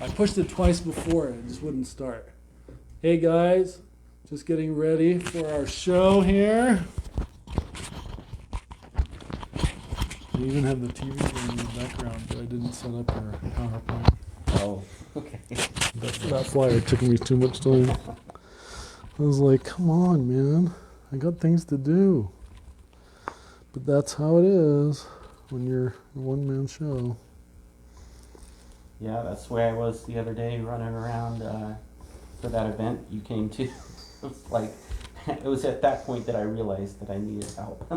I pushed it twice before, it just wouldn't start. Hey guys, just getting ready for our show here. I even have the TV going in the background, but I didn't set up your PowerPoint. Oh, okay. That flyer took me too much time. I was like, come on, man. I got things to do. But that's how it is when you're a one-man show. Yeah, that's the way I was the other day running around for that event you came to. It was at that point that I realized that I needed help.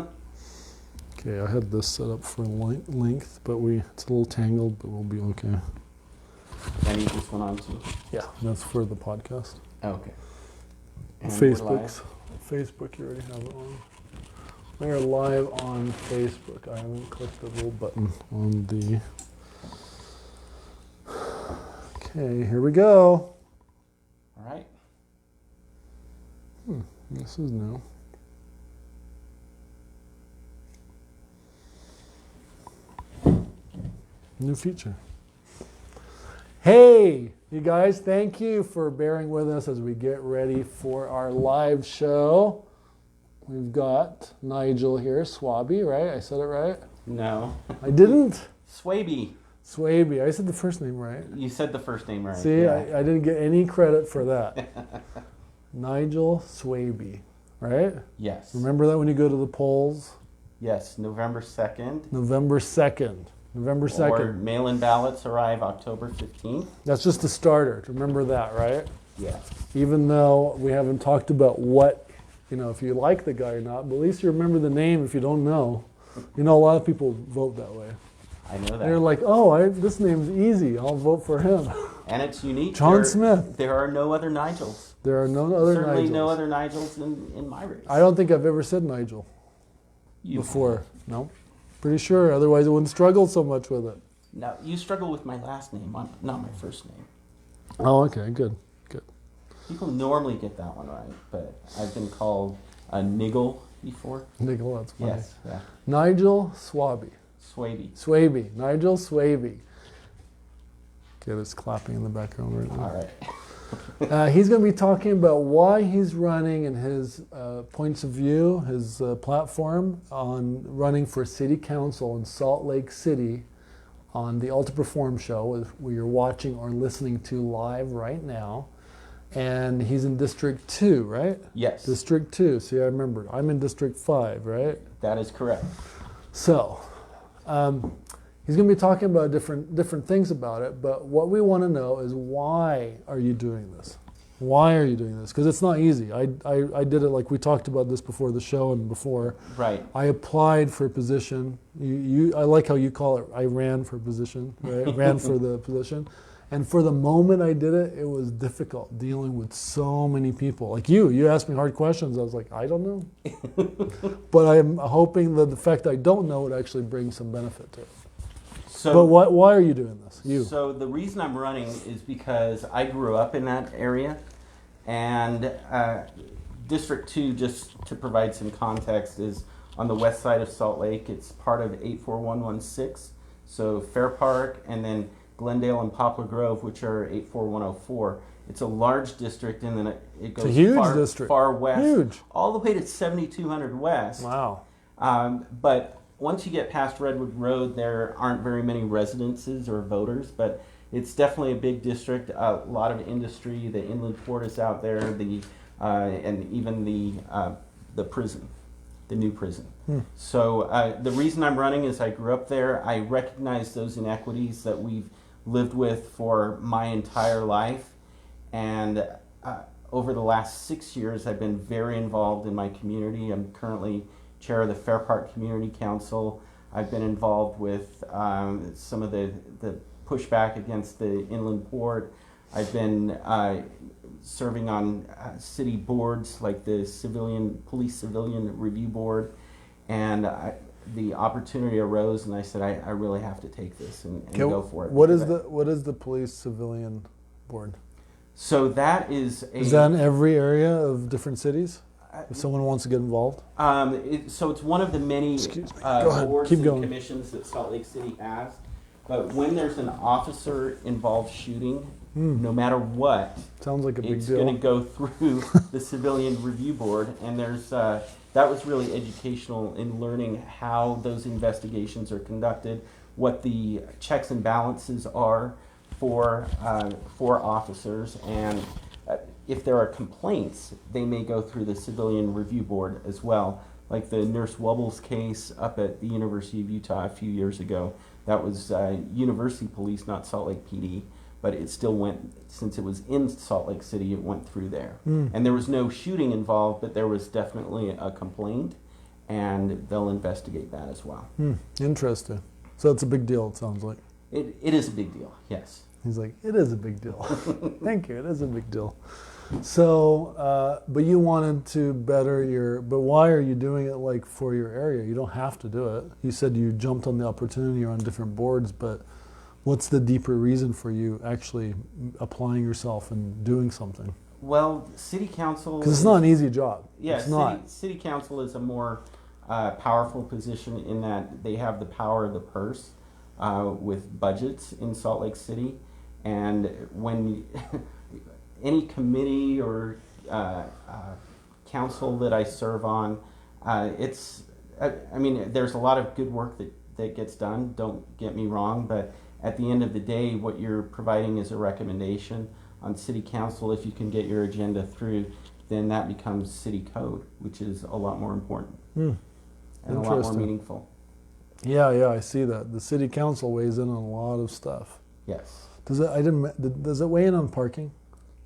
Okay, I had this set up for length, but it's a little tangled, but we'll be okay. I need this one on too. Yeah, that's for the podcast. Okay. And Facebook, you already have it on. We're live on Facebook. I haven't clicked the little button on the... Okay, here we go. All right. This is new. New feature. Hey, you guys, thank you for bearing with us as we get ready for our live show. We've got Nigel here, Swaby, right? I said it right? No. I didn't? Swaby. I said the first name right. You said the first name right. See, yeah. I didn't get any credit for that. Nigel Swaby, right? Yes. Remember that when you go to the polls? Yes, November 2nd. November 2nd. Or mail-in ballots arrive October 15th. That's just a starter. Remember that, right? Yeah. Even though we haven't talked about what, if you like the guy or not, but at least you remember the name if you don't know. A lot of people vote that way. I know that. They're like, this name's easy. I'll vote for him. And it's unique. John Smith. There are no other Nigels. There are no other Nigels. Certainly no other Nigels in my race. I don't think I've ever said Nigel before. No. Pretty sure. Otherwise, I wouldn't struggle so much with it. No, you struggle with my last name, not my first name. Oh, okay. Good. People normally get that one right, but I've been called a niggle before. Niggle, that's funny. Yes, yeah. Nigel Swaby. Swaby. Nigel Swaby. Okay, there's clapping in the background right now. All right. He's going to be talking about why he's running and his points of view, his platform on running for city council in Salt Lake City on the Ultra Perform show, where you're watching or listening to live right now. And he's in District 2, right? Yes. District 2. See, I remembered. I'm in District 5, right? That is correct. So, he's going to be talking about different things about it, but what we want to know is, why are you doing this? Why are you doing this? Because it's not easy. I did it, like we talked about this before the show and before. Right. I applied for a position. I like how you call it, I ran for a position, right? I ran for the position. And for the moment I did it, it was difficult dealing with so many people. Like you asked me hard questions. I was like, I don't know. But I'm hoping that the fact I don't know would actually bring some benefit to it. But why are you doing this? So the reason I'm running is because I grew up in that area, and District 2, just to provide some context, is on the west side of Salt Lake. It's part of 84116, so Fair Park, and then Glendale and Poplar Grove, which are 84104. It's a large district, and then it goes far west, all the way to 7200 West. Wow. But once you get past Redwood Road, there aren't very many residences or voters, but it's definitely a big district. A lot of industry. The inland port is out there. And even the prison, the new prison. So the reason I'm running is I grew up there. I recognize those inequities that we've lived with for my entire life, and over the last 6 years, I've been very involved in my community. I'm currently chair of the Fair Park Community Council. I've been involved with some of the pushback against the inland port. I've been serving on city boards like the Police Civilian Review Board, and the opportunity arose, and I said, I really have to take this and go for it. What is the Police Civilian Board? So that is Is that in every area of different cities? If someone wants to get involved? So it's one of the many boards and commissions that Salt Lake City has. But when there's an officer involved shooting, no matter what, Sounds like a big it's going to deal. go through the Civilian Review Board, and there's that was really educational in learning how those investigations are conducted, what the checks and balances are for officers, and if there are complaints, they may go through the Civilian Review Board as well. Like the Nurse Wubbles case up at the University of Utah a few years ago. That was University Police, not Salt Lake PD, but it still went, since it was in Salt Lake City, it went through there. And there was no shooting involved, but there was definitely a complaint, and they'll investigate that as well. Interesting. So it's a big deal, it sounds like. It is a big deal, yes. He's like, it is a big deal. Thank you, it is a big deal. So, but you wanted to better your, but why are you doing it like for your area? You don't have to do it. You said you jumped on the opportunity, you're on different boards, but what's the deeper reason for you actually applying yourself and doing something? Well, city council... Because it's not an easy job. Yeah, it's not. City council is a more powerful position in that they have the power of the purse with budgets in Salt Lake City. And when any committee or council that I serve on, I mean, there's a lot of good work that gets done, don't get me wrong, but at the end of the day, what you're providing is a recommendation. On city council, if you can get your agenda through, then that becomes city code, which is a lot more important and a lot more meaningful. Yeah, I see that. The city council weighs in on a lot of stuff. Yes. Does it weigh in on parking?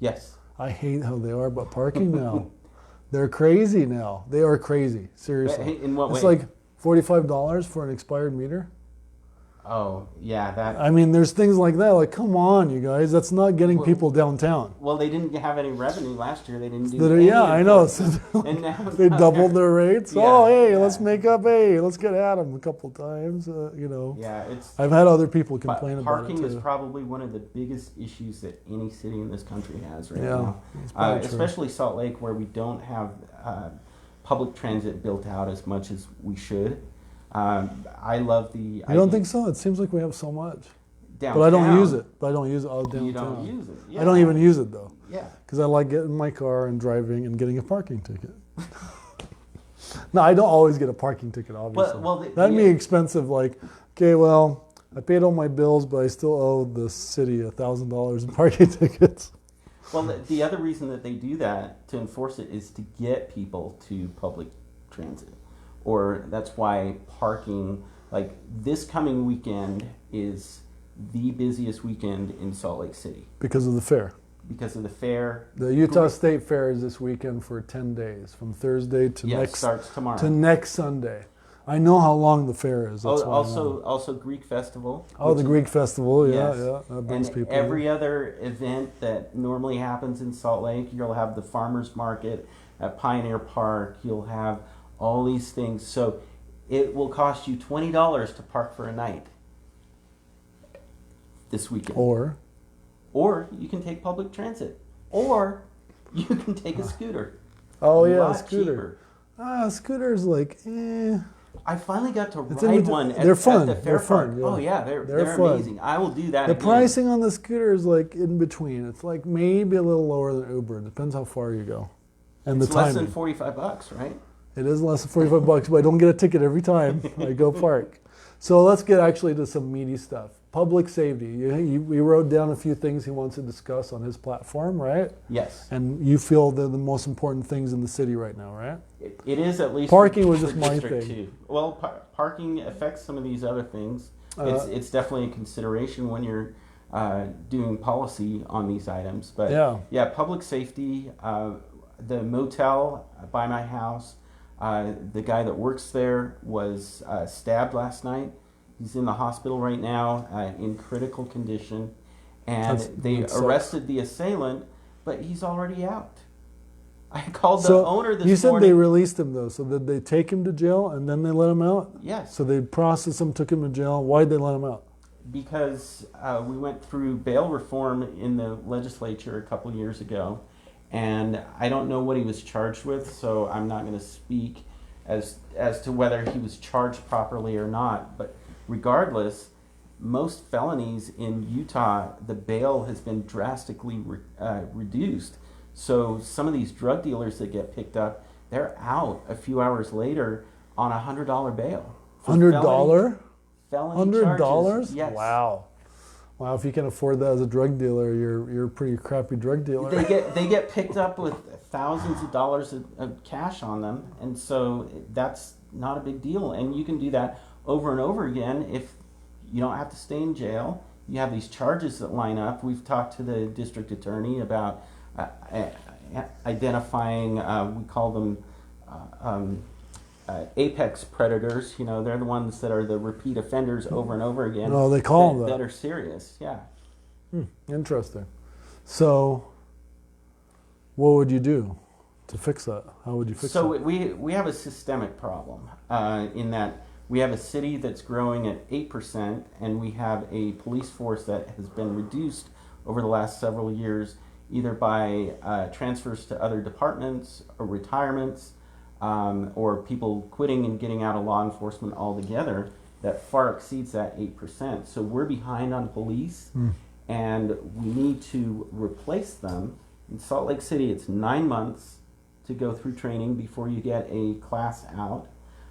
Yes. I hate how they are about parking now. They're crazy now. They are crazy, seriously. In what way? It's like $45 for an expired meter. Oh, yeah, that... I mean, there's things like that. Like, come on, you guys. That's not getting people downtown. Well, they didn't have any revenue last year. They didn't do any. Yeah, I know. So and now they doubled their rates. Yeah, oh, hey, yeah. let's make up. Hey, let's get at them a couple times. You know. Yeah, it's... I've had other people complain about it, parking too. is probably one of the biggest issues that any city in this country has right Yeah, now. that's probably true. Especially Salt Lake, where we don't have public transit built out as much as we should. I love the... You don't think so? It seems like we have so much. Downtown. But I don't use it. But I don't use it all downtown. You don't use it. Yeah. I don't even use it, though. Yeah. Because I like getting in my car and driving and getting a parking ticket. No, I don't always get a parking ticket, obviously. That'd be expensive. Like, okay, well, I paid all my bills, but I still owe the city $1,000 in parking tickets. Well, the other reason that they do that, to enforce it, is to get people to public transit. Or that's why parking, like this coming weekend is the busiest weekend in Salt Lake City. Because of the fair. Because of the fair. The Utah State Fair is this weekend for 10 days, from Thursday to starts tomorrow. to next Sunday. I know how long the fair is. That's also Greek Festival. Oh, the Greek Festival, yes. yeah. That brings people every in. other event that normally happens in Salt Lake, you'll have the farmers market at Pioneer Park. You'll have all these things. So it will cost you $20 to park for a night this weekend. Or you can take public transit. Or you can take a scooter. Oh, a yeah, lot a scooter. Cheaper. Scooter's like, I finally got to ride one at, they're fun. at the fair They're fun, park. yeah. Oh, yeah, they're fun. amazing. I will do that The again. pricing on the scooter is like in between. It's like maybe a little lower than Uber. It depends how far you go. And It's the less timing. than $45, right? It is less than $45, but I don't get a ticket every time I go park. So let's get actually to some meaty stuff. Public safety. We wrote down a few things he wants to discuss on his platform, right? Yes. And you feel they're the most important things in the city right now, right? It is, at least. Parking for was just my District thing. 2. Well, parking affects some of these other things. It's definitely a consideration when you're doing policy on these items. But yeah, public safety, the motel by my house, the guy that works there was stabbed last night. He's in the hospital right now in critical condition. And they arrested the assailant, but he's already out. I called the owner this morning. You said they released him, though. So did they take him to jail and then they let him out? Yes. So they processed him, took him to jail. Why'd they let him out? Because we went through bail reform in the legislature a couple years ago. And I don't know what he was charged with, so I'm not going to speak as to whether he was charged properly or not. But regardless, most felonies in Utah, the bail has been drastically reduced. So some of these drug dealers that get picked up, they're out a few hours later on $100 bail. for $100? felony $100? charges. Yes. Wow. Wow, if you can afford that as a drug dealer, you're a pretty crappy drug dealer. They get picked up with thousands of dollars of cash on them, and so that's not a big deal. And you can do that over and over again if you don't have to stay in jail. You have these charges that line up. We've talked to the district attorney about identifying, we call them apex predators. You know, they're the ones that are the repeat offenders over and over again. Oh, they call them that. That are serious, yeah. Interesting. So, what would you do to fix that? How would you fix So it? we have a systemic problem in that we have a city that's growing at 8%, and we have a police force that has been reduced over the last several years, either by transfers to other departments or retirements, or people quitting and getting out of law enforcement altogether, that far exceeds that 8%. So we're behind on police, and we need to replace them. In Salt Lake City, it's 9 months to go through training before you get a class out.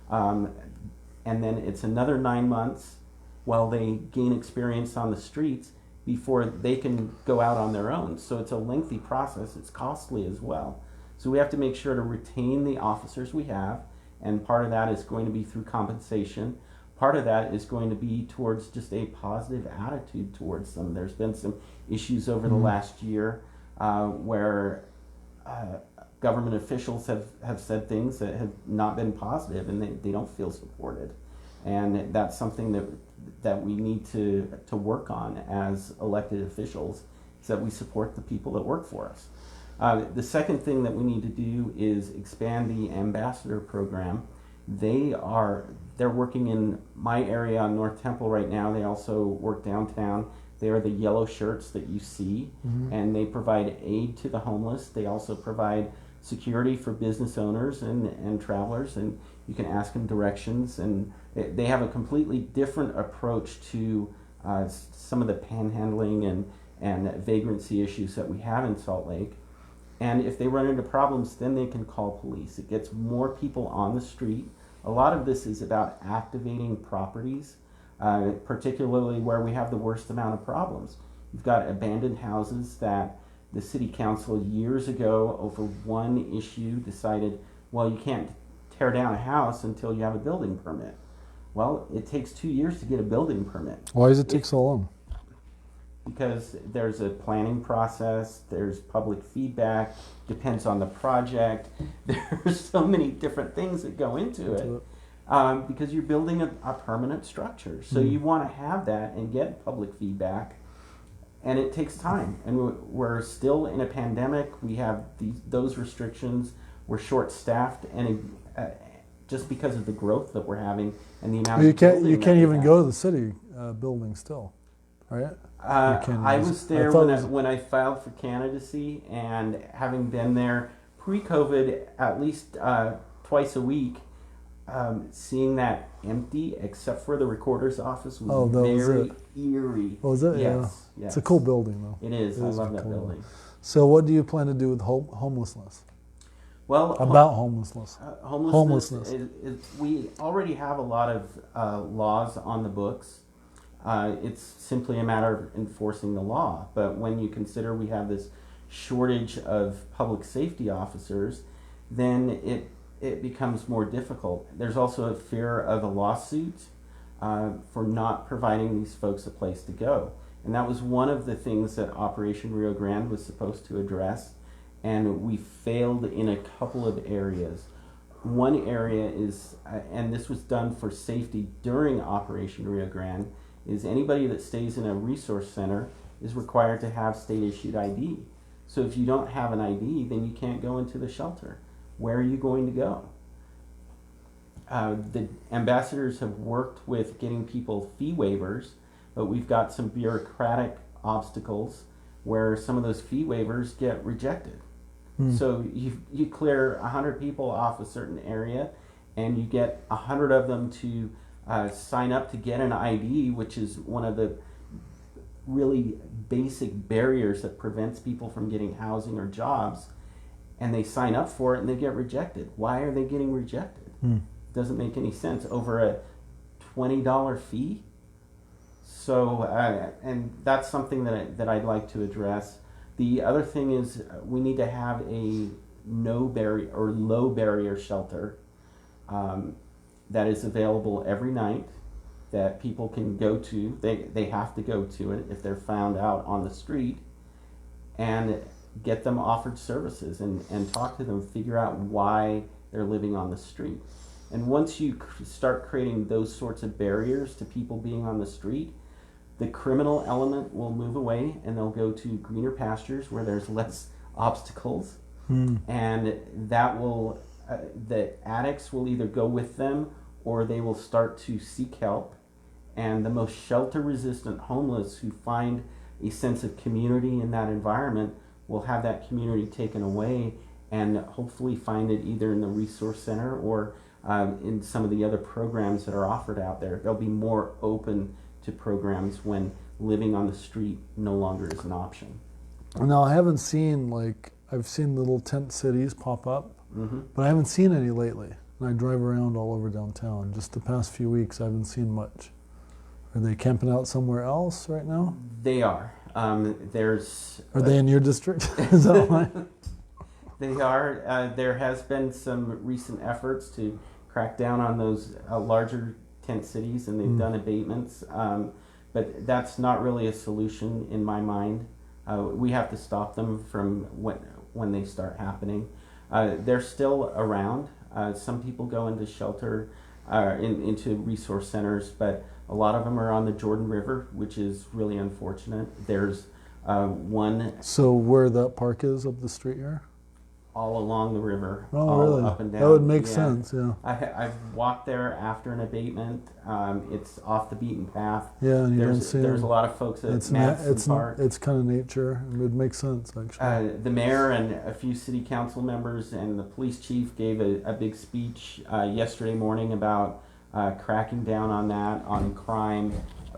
And then it's another 9 months while they gain experience on the streets before they can go out on their own. So it's a lengthy process. It's costly as well. So we have to make sure to retain the officers we have, and part of that is going to be through compensation. Part of that is going to be towards just a positive attitude towards them. There's been some issues over the last year where government officials have said things that have not been positive, and they don't feel supported. And that's something that we need to work on as elected officials, is that we support the people that work for us. The second thing that we need to do is expand the ambassador program. They're working in my area on North Temple right now. They also work downtown. They are the yellow shirts that you see, and they provide aid to the homeless. They also provide security for business owners and travelers, and you can ask them directions. And they have a completely different approach to some of the panhandling and vagrancy issues that we have in Salt Lake. And if they run into problems, then they can call police. It gets more people on the street. A lot of this is about activating properties, particularly where we have the worst amount of problems. You've got abandoned houses that the city council years ago, over one issue, decided, well, you can't tear down a house until you have a building permit. Well, it takes 2 years to get a building permit. Why does it take so long? Because there's a planning process, there's public feedback, depends on the project. There's so many different things that go into it. Because you're building a permanent structure. So you want to have that and get public feedback, and it takes time. And we're still in a pandemic. We have those restrictions. We're short-staffed, and just because of the growth that we're having and the amount You of can't building even go to the city building still, right? I was there when I filed for candidacy, and having been there pre-COVID at least twice a week, seeing that empty except for the recorder's office was very eerie. Oh, is it? Yes, Yeah. yes. It's a cool building, though. It is. I love that cool building. So what do you plan to do with homelessness? Well, About homelessness. homelessness. We already have a lot of laws on the books. It's simply a matter of enforcing the law. But when you consider we have this shortage of public safety officers, then it becomes more difficult. There's also a fear of a lawsuit for not providing these folks a place to go. And that was one of the things that Operation Rio Grande was supposed to address, and we failed in a couple of areas. One area is, and this was done for safety during Operation Rio Grande, is anybody that stays in a resource center is required to have state-issued ID. So if you don't have an ID, then you can't go into the shelter. Where are you going to go? The ambassadors have worked with getting people fee waivers, but we've got some bureaucratic obstacles where some of those fee waivers get rejected. So you clear 100 people off a certain area, and you get 100 of them to sign up to get an ID, which is one of the really basic barriers that prevents people from getting housing or jobs, and they sign up for it and they get rejected. Why are they getting rejected? Doesn't make any sense. Over a $20 fee. So, and that's something that I'd like to address. The other thing is we need to have a no barrier or low barrier shelter that is available every night that people can go to. They have to go to it if they're found out on the street, and get them offered services and talk to them, figure out why they're living on the street. And once you start creating those sorts of barriers to people being on the street, the criminal element will move away and they'll go to greener pastures where there's less obstacles. And that will, the addicts will either go with them or they will start to seek help. And the most shelter-resistant homeless who find a sense of community in that environment will have that community taken away and hopefully find it either in the resource center or in some of the other programs that are offered out there. They'll be more open to programs when living on the street no longer is an option. Now, I haven't seen, like, I've seen little tent cities pop up, but I haven't seen any lately. And I drive around all over downtown. Just the past few weeks, I haven't seen much. Are they camping out somewhere else right now? They are. Are they in your district? Is that why? They are. There has been some recent efforts to crack down on those larger tent cities, and they've done abatements. But that's not really a solution in my mind. We have to stop them from when they start happening. They're still around. Some people go into shelter, into resource centers, but a lot of them are on the Jordan River, which is really unfortunate. There's one. So where that park is up the street here? All along the river, oh, all really? up and down. That would make sense, yeah. I've walked there after an abatement. It's off the beaten path. Yeah, and you don't see there's them. a lot of folks at Madison Park. It's kind of nature. It would make sense, actually. The mayor and a few city council members and the police chief gave a big speech yesterday morning about cracking down on that, on crime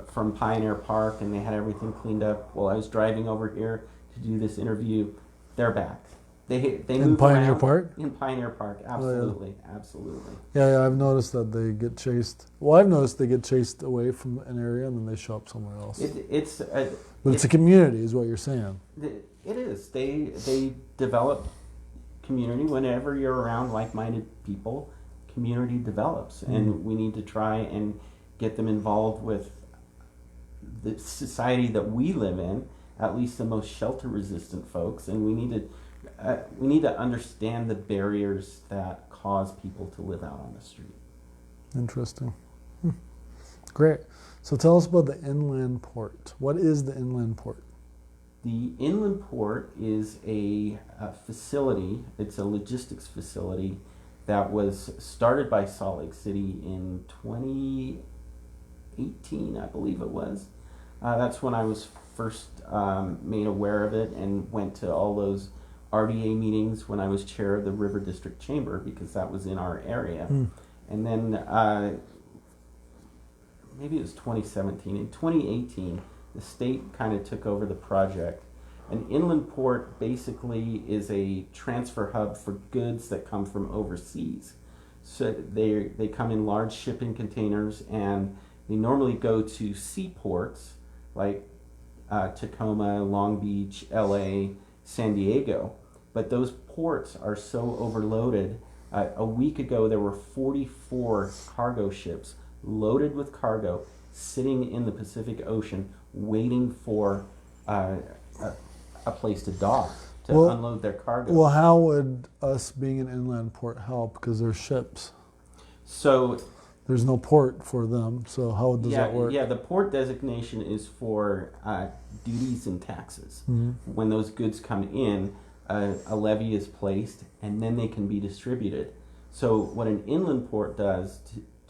from Pioneer Park, and they had everything cleaned up. While I was driving over here to do this interview, they're back. They in move Pioneer around. Park? In Pioneer Park, absolutely, absolutely. Yeah, I've noticed that they get chased. Well, I've noticed they get chased away from an area and then they show up somewhere else. But it's a community, is what you're saying. It is. They develop community. Whenever you're around like-minded people, community develops, and we need to try and get them involved with the society that we live in. At least the most shelter-resistant folks, and we need to understand the barriers that cause people to live out on the street. Interesting. Great. So tell us about the inland port. What is the inland port? The inland port is a facility. It's a logistics facility that was started by Salt Lake City in 2018, I believe it was. That's when I was first made aware of it and went to all those RDA meetings when I was chair of the River District Chamber, because that was in our area. And then maybe it was 2017. In 2018, the state kind of took over the project. An inland port basically is a transfer hub for goods that come from overseas. So they come in large shipping containers, and they normally go to seaports like Tacoma, Long Beach, LA, San Diego. But those ports are so overloaded. A week ago, there were 44 cargo ships loaded with cargo sitting in the Pacific Ocean waiting for a place to dock to unload their cargo. Well, how would us being an inland port help? Because they're ships. So there's no port for them, so how does that work? Yeah, the port designation is for duties and taxes. When those goods come in, a levy is placed, and then they can be distributed. So what an inland port does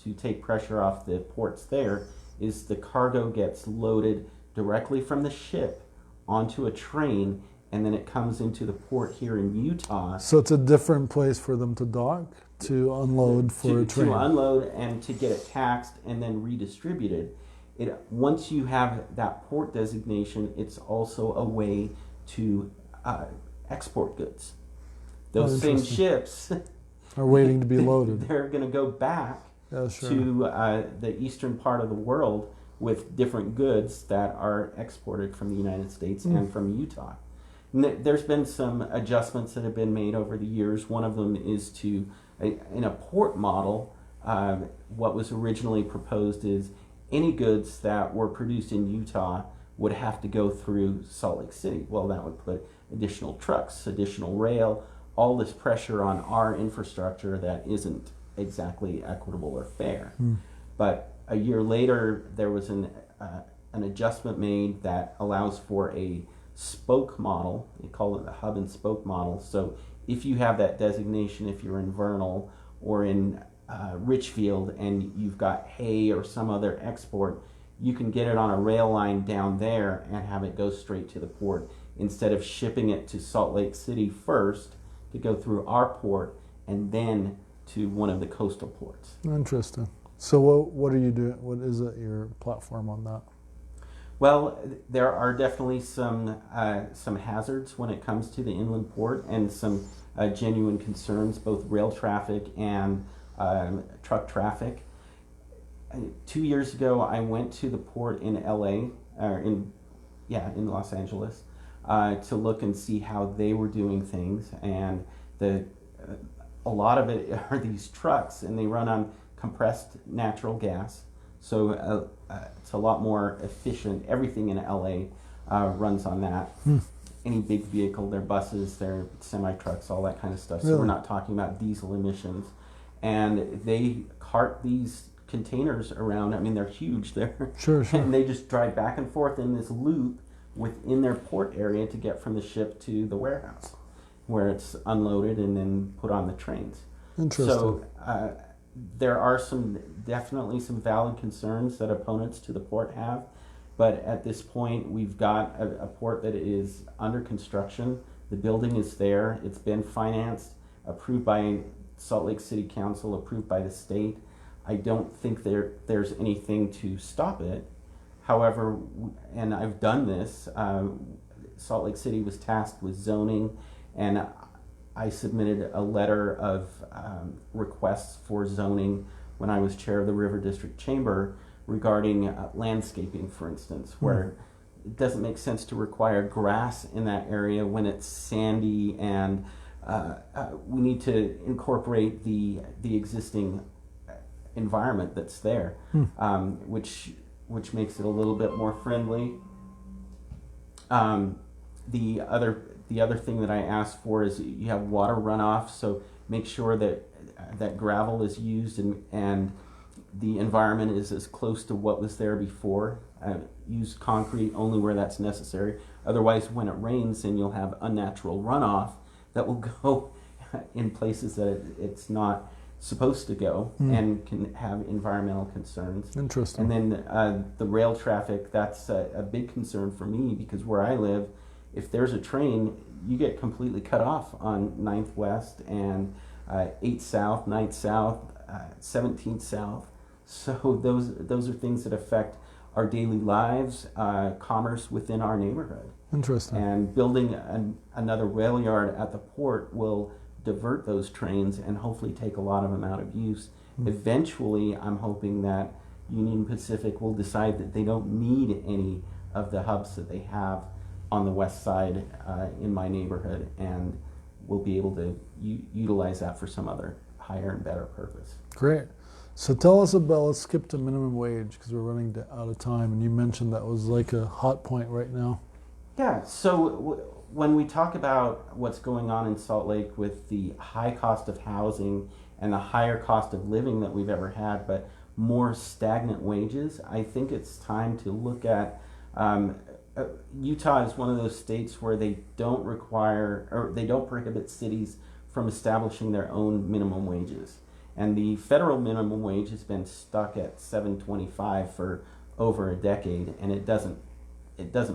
to take pressure off the ports there is the cargo gets loaded directly from the ship onto a train and then it comes into the port here in Utah So it's a different place for them to dock, to unload for a train. to unload and to get it taxed and then redistributed. Once you have that port designation, it's also a way to export goods. Those same ships are waiting to be loaded. They're going to go back to the eastern part of the world with different goods that are exported from the United States and from Utah. And there's been some adjustments that have been made over the years. One of them is in a port model, what was originally proposed is any goods that were produced in Utah would have to go through Salt Lake City. Well, that would put additional trucks, additional rail, all this pressure on our infrastructure that isn't exactly equitable or fair. But a year later, there was an adjustment made that allows for a spoke model. They call it the hub and spoke model. So if you have that designation, if you're in Vernal or in Richfield and you've got hay or some other export, you can get it on a rail line down there and have it go straight to the port instead of shipping it to Salt Lake City first to go through our port and then to one of the coastal ports. Interesting. So what are you doing? What is it, your platform on that? Well, there are definitely some hazards when it comes to the inland port and some genuine concerns, both rail traffic and truck traffic. 2 years ago, I went to the port in LA, or in Los Angeles, to look and see how they were doing things. And a lot of it are these trucks, and they run on compressed natural gas. So it's a lot more efficient. Everything in LA runs on that. Any big vehicle, their buses, their semi-trucks, all that kind of stuff. So we're not talking about diesel emissions. And they cart these containers around. I mean, they're huge there. Sure. And they just drive back and forth in this loop within their port area to get from the ship to the warehouse, where it's unloaded and then put on the trains. Interesting. So there are definitely some valid concerns that opponents to the port have, but at this point we've got a port that is under construction. The building is there. It's been financed, approved by Salt Lake City Council, approved by the state. I don't think there's anything to stop it. However, and I've done this, Salt Lake City was tasked with zoning, and I submitted a letter of requests for zoning when I was chair of the River District Chamber regarding landscaping, for instance, where it doesn't make sense to require grass in that area when it's sandy, and we need to incorporate the existing environment that's there, which makes it a little bit more friendly. The other thing that I asked for is you have water runoff, so make sure that gravel is used and the environment is as close to what was there before. Use concrete only where that's necessary. Otherwise, when it rains, then you'll have unnatural runoff that will go in places that it's not supposed to go and can have environmental concerns. Interesting. And then the rail traffic, that's a big concern for me, because where I live, if there's a train, you get completely cut off on 9th West and 8th South, 9th South, 17th South. So those are things that affect our daily lives, commerce within our neighborhood. Interesting. And building another rail yard at the port will divert those trains and hopefully take a lot of them out of use. Eventually, I'm hoping that Union Pacific will decide that they don't need any of the hubs that they have on the west side in my neighborhood, and we'll be able to utilize that for some other higher and better purpose. Great. So tell us about, let's skip to minimum wage because we're running out of time, and you mentioned that was like a hot point right now. Yeah, so when we talk about what's going on in Salt Lake with the high cost of housing and the higher cost of living that we've ever had, but more stagnant wages, I think it's time to look at Utah is one of those states where they don't require, or they don't prohibit cities from establishing their own minimum wages. And the federal minimum wage has been stuck at $7.25 for over a decade, and it doesn't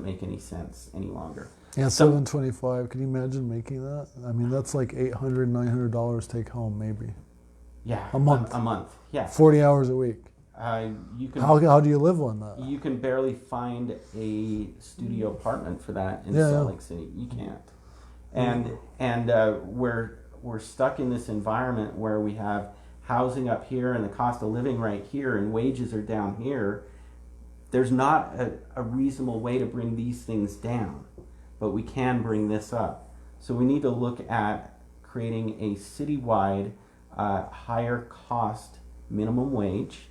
make any sense any longer. Yeah, Some- $725. Can you imagine making that? I mean, that's like $800, $900 take home, maybe. Yeah, A month. A month. Yeah. 40 hours a week. You can. How do you live on that? You can barely find a studio apartment for that in Yeah, Salt yeah. Lake City. You can't. And we're stuck in this environment where we have housing up here and the cost of living right here and wages are down here. There's not a reasonable way to bring these things down, but we can bring this up. So we need to look at creating a citywide higher cost minimum wage.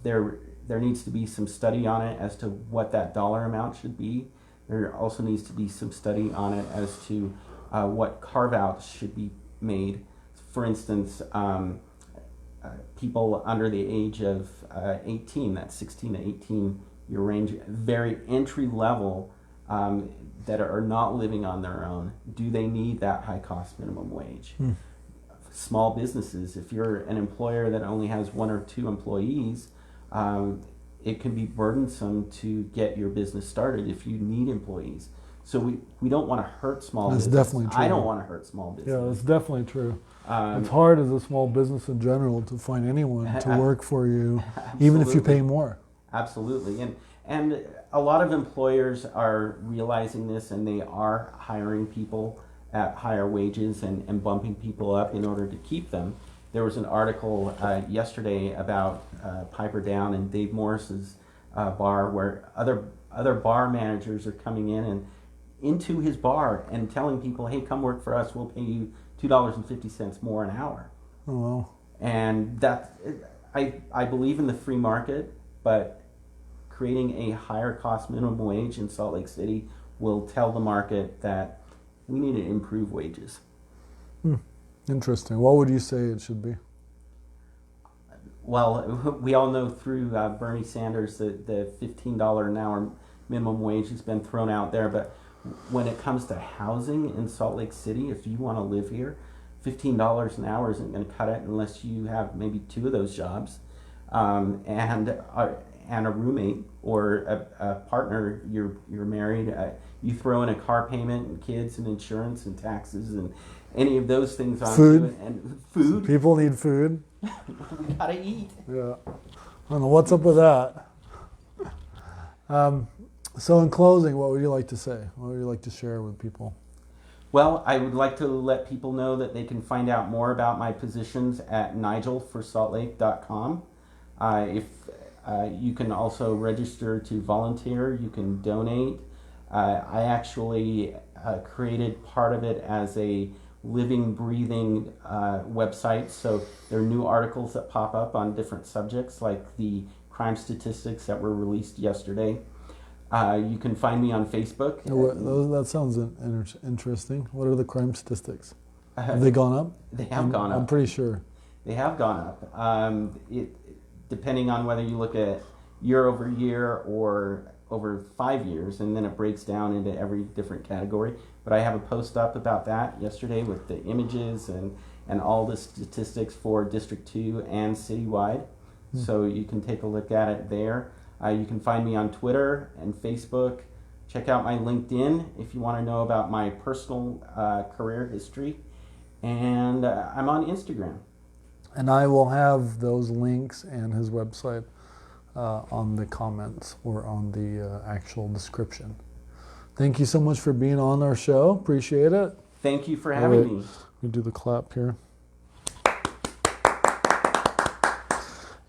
There needs to be some study on it as to what that dollar amount should be. There also needs to be some study on it as to what carve-outs should be made. For instance, people under the age of 18, that's 16 to 18 year range, very entry level, that are not living on their own. Do they need that high cost minimum wage? Small businesses, if you're an employer that only has 1 or 2 employees, it can be burdensome to get your business started if you need employees. So we don't want to hurt small That's business. definitely true. I don't want to hurt small Yeah, business. that's definitely true. Um, It's hard as a small business in general to find anyone to work for you, even if you Absolutely. pay more. Absolutely. And a lot of employers are realizing this, and they are hiring people at higher wages and bumping people up in order to keep them. There was an article yesterday about Piper Down and Dave Morris's bar, where other bar managers are coming in and into his bar and telling people, "Hey, come work for us. We'll pay you $2.50 more an hour." Oh, well. And that I believe in the free market, but creating a higher cost minimum wage in Salt Lake City will tell the market that we need to improve wages. Interesting. What would you say it should be? Well, we all know through Bernie Sanders that the $15 an hour minimum wage has been thrown out there, but when it comes to housing in Salt Lake City, if you want to live here, $15 an hour isn't going to cut it unless you have maybe 2 of those jobs, and a roommate or a partner. You're married. You throw in a car payment and kids and insurance and taxes and any of those things on Food. it, and food. People need food. We gotta eat. Yeah. I don't know what's up with that. So in closing, what would you like to say? What would you like to share with people? Well, I would like to let people know that they can find out more about my positions at nigelforsaltlake.com. If you can also register to volunteer, you can donate. I actually created part of it as a living, breathing website. So there are new articles that pop up on different subjects, like the crime statistics that were released yesterday. You can find me on Facebook. That sounds interesting. What are the crime statistics? Have they gone up? They have gone up. I'm pretty sure. They have gone up. Depending on whether you look at year over year or over 5 years, and then it breaks down into every different category. But I have a post up about that yesterday with the images and all the statistics for District 2 and citywide. So you can take a look at it there. You can find me on Twitter and Facebook. Check out my LinkedIn if you want to know about my personal career history. And I'm on Instagram. And I will have those links and his website on the comments or on the actual description. Thank you so much for being on our show. Appreciate it. Thank you for having me. We do the clap here.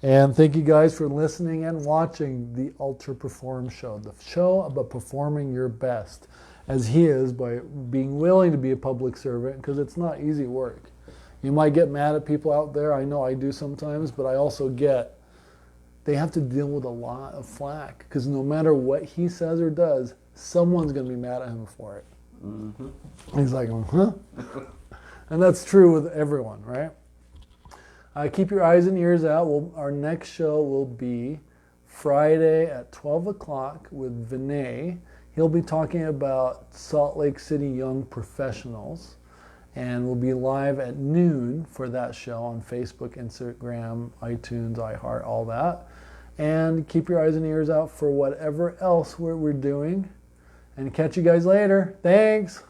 And thank you guys for listening and watching the Ultra Perform Show, the show about performing your best, as he is, by being willing to be a public servant, because it's not easy work. You might get mad at people out there. I know I do sometimes, but I also get they have to deal with a lot of flack, because no matter what he says or does, someone's going to be mad at him for it. Mm-hmm. He's like, huh? And that's true with everyone, right? Keep your eyes and ears out. Our next show will be Friday at 12 o'clock with Vinay. He'll be talking about Salt Lake City young professionals. And we'll be live at noon for that show on Facebook, Instagram, iTunes, iHeart, all that. And keep your eyes and ears out for whatever else we're doing. and catch you guys later. Thanks.